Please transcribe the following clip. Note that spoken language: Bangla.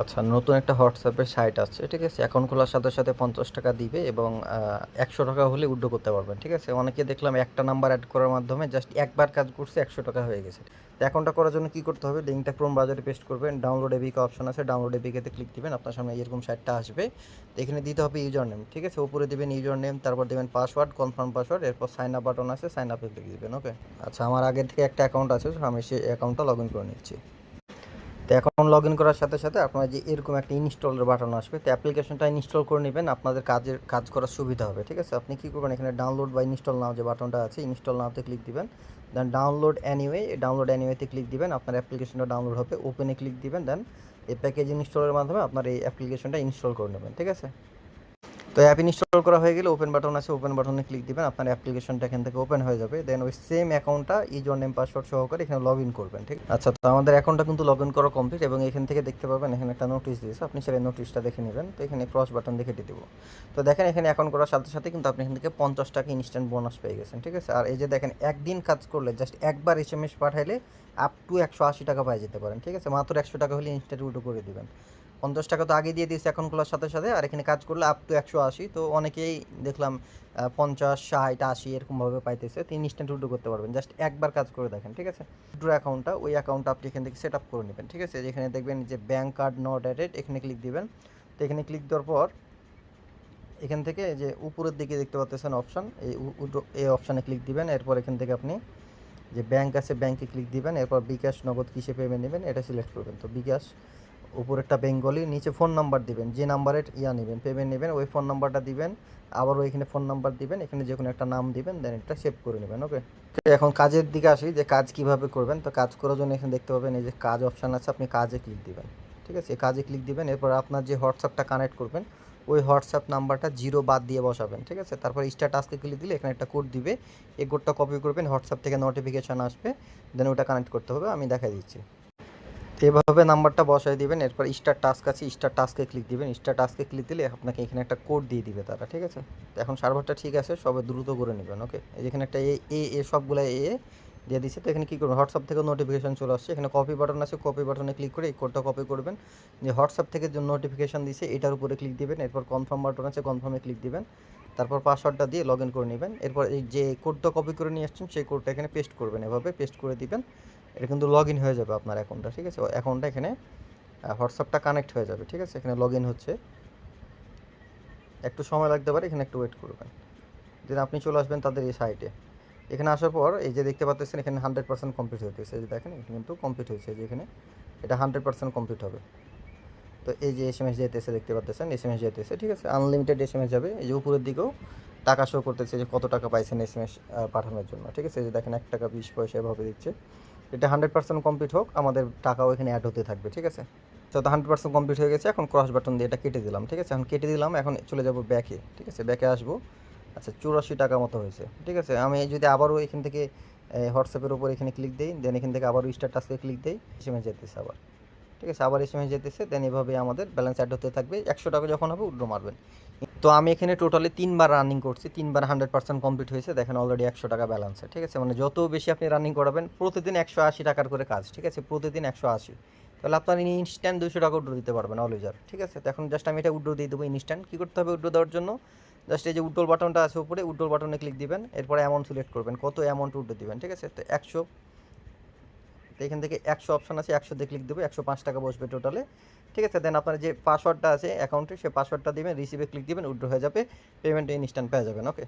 আচ্ছা, নতুন একটা হোয়াটসঅ্যাপের সাইট আছে, ঠিক আছে? অ্যাকাউন্ট খোলার সাথে, সাথে ৳৫০ দিবে এবং ৳১০০ হলে উইথড্র করতে পারবেন, ঠিক আছে? অনেকে দেখলাম একটা নাম্বার এড করার মাধ্যমে জাস্ট একবার কাজ করছে ৳১০০ হয়ে গেছে। তো অ্যাকাউন্টটা করার জন্য কী করতে হবে? লিঙ্কটা ক্রোম ব্রাউজারে পেস্ট করবেন, ডাউনলোড এপিকে অপশন আছে, ডাউনলোড এপিকেতে ক্লিক দিবেন, আপনার সামনে এরকম সাইটটা আসবে। তো এখানে দিতে হবে ইউজার নেম, ঠিক আছে? উপরে দিবেন ইউজার নেম, তারপর দিবেন পাসওয়ার্ড, কনফার্ম পাসওয়ার্ড, এরপর সাইন আপ বাটন আছে, সাইন আপে ক্লিক দিবেন, ওকে? আচ্ছা, আমার আগে থেকে একটা অ্যাকাউন্ট আছে, আমি সেই অ্যাকাউন্টটা লগ ইন করে নিচ্ছি। তো অ্যাকাউন্ট লগ ইন করার সাথে সাথে আপনার যে এরকম একটা ইনস্টলের বাটন আসবে, তো অ্যাপ্লিকেশনটা ইনস্টল করে নেবেন, আপনাদের কাজ করার সুবিধা হবে, ঠিক আছে? আপনি কী করবেন, এখানে ডাউনলোড বা ইনস্টল নাও যে বাটনটা আছে, ইনস্টল নাওতে ক্লিক দিবেন, দেন ডাউনলোড অ্যানিওয়ে, ডাউনলোড অ্যানিওয়েতে ক্লিক দিবেন, আপনার অ্যাপ্লিকেশনটা ডাউনলোড হবে, ওপেনে ক্লিক দিবেন, দেন এই প্যাকেজ ইনস্টলের মাধ্যমে আপনার এই অ্যাপ্লিকেশনটা ইনস্টল করে নেবেন, ঠিক আছে? তো অ্যাপ ইনস্টল করা হয়ে গেলে ওপেন বাটন আছে, ওপেন বাটনে ক্লিক দিবেন, আপনার অ্যাপ্লিকেশনটা এখান থেকে ওপেন হয়ে যাবে। দেন ওই সেম অ্যাকাউন্টটা ইউজার নেম পাসওয়ার্ড সহকারে এখানে লগ ইন করবেন, ঠিক আচ্ছা? তো আমাদের অ্যাকাউন্টটা কিন্তু লগ ইন করা কমপ্লিট এবং এখান থেকে দেখতে পাবেন এখানে একটা নোটিশ দিয়েছে, আপনি সেটা নোটিশটা দেখে নেবেন। তো এখানে ক্রস বাটন দেখে দিয়ে দেবো। তো দেখেন এখানে অ্যাকাউন্ট করার সাথে সাথে কিন্তু আপনি এখান থেকে ৳৫০ ইনস্ট্যান্ট বোনাস পেয়ে গেছেন, ঠিক আছে? আর এই যে দেখেন একদিন কাজ করলে জাস্ট একবার এসএমএস পাঠাইলে আপ টু ৳১৮০ পাই যেতে পারেন, ঠিক আছে? মাত্র ৳১০০ হলে ইনস্ট্যান্ট উইথড্র করে দিবেন। ৳৫০ তো আগে দিয়ে দিয়েছে অ্যাকাউন্ট খোলার সাথে সাথে, আর এখানে কাজ করলে আপ টু ১৮০। তো অনেকেই দেখলাম ৫০, ৬০, ৮০ এরকমভাবে পাইতেছে। তো ইনস্ট্যান্ট উইথড্র করতে পারবেন, জাস্ট একবার কাজ করে দেখেন, ঠিক আছে? উইথড্র অ্যাকাউন্টটা, ওই অ্যাকাউন্টটা আপনি এখান থেকে সেট আপ করে নেবেন, ঠিক আছে? যেখানে দেখবেন যে ব্যাঙ্ক কার্ড নট অ্যাডেড, এখানে ক্লিক দিবেন। তো এখানে ক্লিক দেওয়ার পর এখান থেকে যে উপরের দিকে দেখতে পাচ্ছেন অপশান, এই অপশানে ক্লিক দিবেন। এরপর এখান থেকে আপনি যে ব্যাঙ্ক আছে ব্যাঙ্কে ক্লিক দিবেন, এরপর বিকাশ, নগদ কিসে পেমেন্ট নেবেন এটা সিলেক্ট করবেন। তো বিকাশ, উপরেরটা বেঙ্গলি, নিচে ফোন নাম্বার দিবেন, যে নাম্বারের নেবেন পেমেন্ট নেবেন ওই ফোন নাম্বারটা দিবেন, আবারও এখানে ফোন নাম্বার দিবেন, এখানে যে কোনো একটা নাম দিবেন, দেন এটা সেভ করে নেবেন, ওকে? এখন কাজের দিকে আসি যে কাজ কিভাবে করবেন। তো কাজ করার জন্য এখানে দেখতে পাবেন এই যে কাজ অপশান আছে, আপনি কাজে ক্লিক দিবেন, ঠিক আছে? এই কাজে ক্লিক দিবেন, এরপর আপনার যে হোয়াটসঅ্যাপটা কানেক্ট করবেন ওই হোয়াটসঅ্যাপ নাম্বারটা 0 বাদ দিয়ে বসাবেন, ঠিক আছে? তারপর স্টার টাস্কে ক্লিক দিলে এখানে একটা কোড দিবে, এই কোডটা কপি করবেন, হোয়াটসঅ্যাপ থেকে নোটিফিকেশান আসবে, দেন ওটা কানেক্ট করতে হবে, আমি দেখাই দিচ্ছি। তো এভাবে নাম্বারটা বসায় দিবেন, এরপর স্টার টাস্ক আছে, স্টার টাস্কে ক্লিক দিবেন, স্টার টাস্কে ক্লিক দিলে আপনাকে এখানে একটা কোড দিয়ে দিবে তারা, ঠিক আছে? তো এখন সার্ভারটা ঠিক আছে, সবাই দ্রুত করে নেবেন, ওকে? এখানে একটা সবগুলো দিয়ে দিচ্ছে। তো এখানে কী করবেন, হোয়াটসঅ্যাপ থেকে নোটিফিকেশান চলে আসছে, এখানে কপি বাটন আছে, কপি বাটনে ক্লিক করে এই কোডটা কপি করবেন, যে হোয়াটসঅ্যাপ থেকে যে নোটিফিকেশান দিচ্ছে এটার উপরে ক্লিক দিবেন, এরপর কনফার্ম বাটন আছে, কনফার্মে ক্লিক দিবেন, তারপর পাসওয়ার্ডটা দিয়ে লগ ইন করে নেবেন। এরপর এই যে কোডটা কপি করে নিয়ে আসছেন সেই কোডটা এখানে পেস্ট করবেন, এভাবে পেস্ট করে দিবেন, এটা কিন্তু লগ ইন হয়ে যাবে আপনার অ্যাকাউন্টটা, ঠিক আছে? অ্যাকাউন্টটা এখানে হোয়াটসঅ্যাপটা কানেক্ট হয়ে যাবে, ঠিক আছে? এখানে লগ ইন হচ্ছে, একটু সময় লাগতে পারে, এখানে একটু ওয়েট করবেন। দেন আপনি চলে আসবেন তাদের এই সাইটে। এখানে আসার পর এই যে দেখতে পাচ্ছেন এখানে 100% কমপ্লিট হইতেছে, এই যে দেখেন এখানে কিন্তু কমপ্লিট হয়েছে, যে এখানে এটা 100% কমপ্লিট হবে। তো এই যে এসএমএস যেতেছে দেখতে পাচ্ছেন, এসএমএস যেতেছে, ঠিক আছে? আনলিমিটেড এসএমএস যাবে। এই যে উপরের দিকেও টাকা শো করতেছে যে কত টাকা পাইছেন এসএমএস পাঠানোর জন্য, ঠিক আছে? এই যে দেখেন ৳১.২০ এভাবে দিচ্ছে। এটা 100% কমপ্লিট হোক, আমাদের টাকাও এখানে অ্যাড হতে থাকবে, ঠিক আছে? তো 100% কমপ্লিট হয়ে গেছে, এখন ক্রস বাটন দিয়ে এটা কেটে দিলাম, ঠিক আছে? এখন কেটে দিলাম, এখন চলে যাব ব্যাকে, ঠিক আছে? ব্যাকে আসবো। আচ্ছা, ৳৮৪ মতো হয়েছে, ঠিক আছে? আমি যদি আবারও এখান থেকে হোয়াটসঅ্যাপের উপর এখানে ক্লিক দিই, দেন এখান থেকে আবারও স্টার টাস্কে ক্লিক দিই, এসএমএস যেতেছে আবার, ঠিক আছে? আবার এসএমএস যেতেছে, দেন এভাবে আমাদের ব্যালেন্স অ্যাড হতে থাকবে। ৳১০০ যখন হবে উইথড্র মারবেন। তো আমি এখানে টোটালি ৩ বার রানিং করছি, ৩ বার 100% কমপ্লিট হয়েছে, দেখেন অলরেডি ৳১০০ ব্যালেন্স, ঠিক আছে? মানে যত বেশি আপনি রানিং করাবেন, প্রতিদিন ৳১৮০ করে কাজ, ঠিক আছে? প্রতিদিন ১৮০, তাহলে আপনার ইনস্ট্যান্ট ৳২০০ উইথড্র দিতে পারবেন অল উইজার, ঠিক আছে? তো এখন জাস্ট আমি এটা উইথড্র দিয়ে দেবো ইনস্ট্যান্ট। কী করতে হবে উইথড্র দেওয়ার জন্য? জাস্ট এই যে উইথড্র বাটনটা আছে উপরে, উইথড্র বাটনে ক্লিক দিবেন, এরপরে অ্যামাউন্ট সিলেক্ট করবেন, কত অ্যামাউন্ট উইথড্র দিবেন, ঠিক আছে? তো ১০০, তো এখান থেকে ১০০ অপশন আছে, ১০০ দিয়ে ক্লিক দেবো, ৳১০৫ বসবে টোটালে, ঠিক আছে? দেন আপনার যে পাসওয়ার্ডটা আছে অ্যাকাউন্টে, সেই পাসওয়ার্ডটা দিবেন, রিসিভে ক্লিক দিবেন, উইথড্র হয়ে যাবে, পেমেন্ট ইনস্ট্যান্ট পেয়ে যাবেন, ওকে?